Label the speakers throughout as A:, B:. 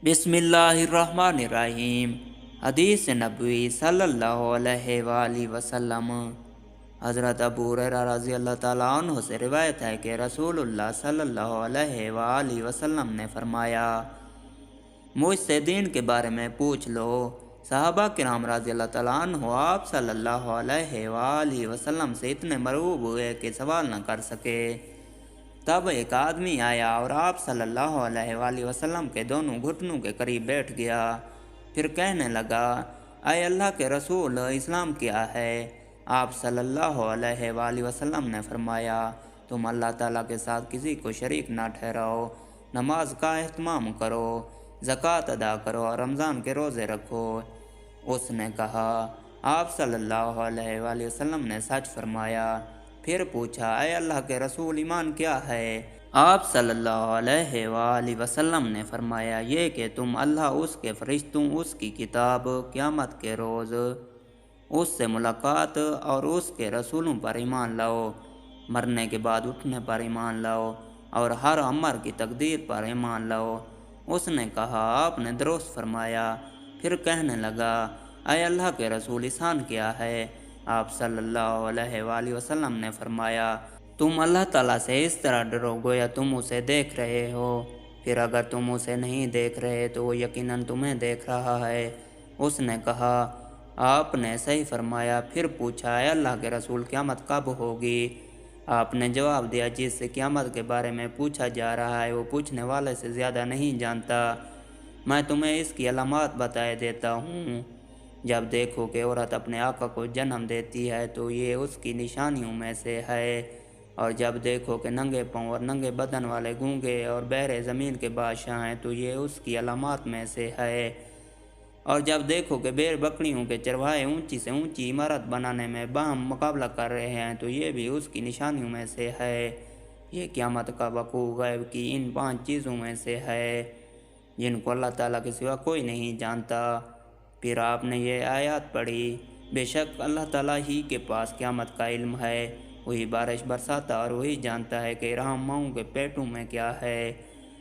A: بسم اللہ الرحمن الرحیم۔ حدیث نبوی صلی اللہ علیہ وآلہ وسلم۔ حضرت ابو ہریرہ رضی اللہ تعالیٰ عنہ سے روایت ہے کہ رسول اللہ صلی اللہ علیہ وآلہ وسلم نے فرمایا، مجھ سے دین کے بارے میں پوچھ لو۔ صحابہ کرام رضی اللہ تعالیٰ عنہ آپ صلی اللہ علیہ وآلہ وسلم سے اتنے مرعوب ہوئے کہ سوال نہ کر سکے۔ تب ایک آدمی آیا اور آپ صلی اللہ علیہ وآلہ وسلم کے دونوں گھٹنوں کے قریب بیٹھ گیا، پھر کہنے لگا، اے اللہ کے رسول، اسلام کیا ہے؟ آپ صلی اللہ علیہ وآلہ وسلم نے فرمایا، تم اللہ تعالیٰ کے ساتھ کسی کو شریک نہ ٹھہراؤ، نماز کا اہتمام کرو، زکوٰۃ ادا کرو اور رمضان کے روزے رکھو۔ اس نے کہا، آپ صلی اللہ علیہ وآلہ وسلم نے سچ فرمایا۔ پھر پوچھا، اے اللہ کے رسول، ایمان کیا ہے؟ آپ صلی اللہ علیہ وآلہ وسلم نے فرمایا، یہ کہ تم اللہ، اس کے فرشتوں، اس کی کتاب، قیامت کے روز، اس سے ملاقات اور اس کے رسولوں پر ایمان لاؤ، مرنے کے بعد اٹھنے پر ایمان لاؤ اور ہر امر کی تقدیر پر ایمان لاؤ۔ اس نے کہا، آپ نے درست فرمایا۔ پھر کہنے لگا، اے اللہ کے رسول، احسان کیا ہے؟ آپ صلی اللہ علیہ وآلہ وسلم نے فرمایا، تم اللہ تعالیٰ سے اس طرح ڈرو گویا تم اسے دیکھ رہے ہو، پھر اگر تم اسے نہیں دیکھ رہے تو وہ یقیناً تمہیں دیکھ رہا ہے۔ اس نے کہا، آپ نے صحیح فرمایا۔ پھر پوچھا، اے اللہ کے رسول، قیامت کب ہوگی؟ آپ نے جواب دیا، جس سے قیامت کے بارے میں پوچھا جا رہا ہے وہ پوچھنے والے سے زیادہ نہیں جانتا۔ میں تمہیں اس کی علامات بتائے دیتا ہوں۔ جب دیکھو کہ عورت اپنے آقا کو جنم دیتی ہے تو یہ اس کی نشانیوں میں سے ہے، اور جب دیکھو کہ ننگے پاؤں اور ننگے بدن والے گونگے اور بہرے زمین کے بادشاہ ہیں تو یہ اس کی علامات میں سے ہے، اور جب دیکھو کہ بیر بکریوں کے چرواہے اونچی سے اونچی عمارت بنانے میں باہم مقابلہ کر رہے ہیں تو یہ بھی اس کی نشانیوں میں سے ہے۔ یہ قیامت کا وقوع غیب کی ان 5 چیزوں میں سے ہے جن کو اللہ تعالیٰ کے سوا کوئی نہیں جانتا۔ پھر آپ نے یہ آیات پڑھی، بے شک اللہ تعالیٰ ہی کے پاس قیامت کا علم ہے، وہی بارش برساتا اور وہی جانتا ہے کہ رحم ماؤں کے پیٹوں میں کیا ہے،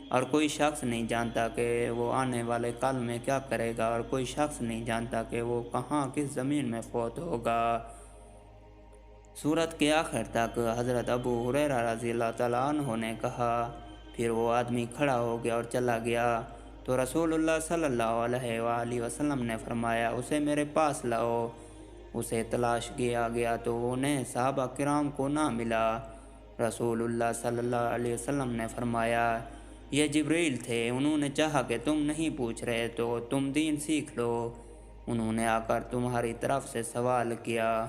A: اور کوئی شخص نہیں جانتا کہ وہ آنے والے کل میں کیا کرے گا، اور کوئی شخص نہیں جانتا کہ وہ کہاں کس زمین میں فوت ہوگا۔ سورت کے آخر تک حضرت ابو ہریرہ رضی اللہ تعالیٰ عنہ نے کہا، پھر وہ آدمی کھڑا ہو گیا اور چلا گیا تو رسول اللہ صلی اللہ علیہ وآلہ وسلم نے فرمایا، اسے میرے پاس لاؤ۔ اسے تلاش کیا گیا تو انہیں صحابہ کرام کو نہ ملا۔ رسول اللہ صلی اللہ علیہ وسلم نے فرمایا، یہ جبریل تھے، انہوں نے چاہا کہ تم نہیں پوچھ رہے تو تم دین سیکھ لو، انہوں نے آ کر تمہاری طرف سے سوال کیا۔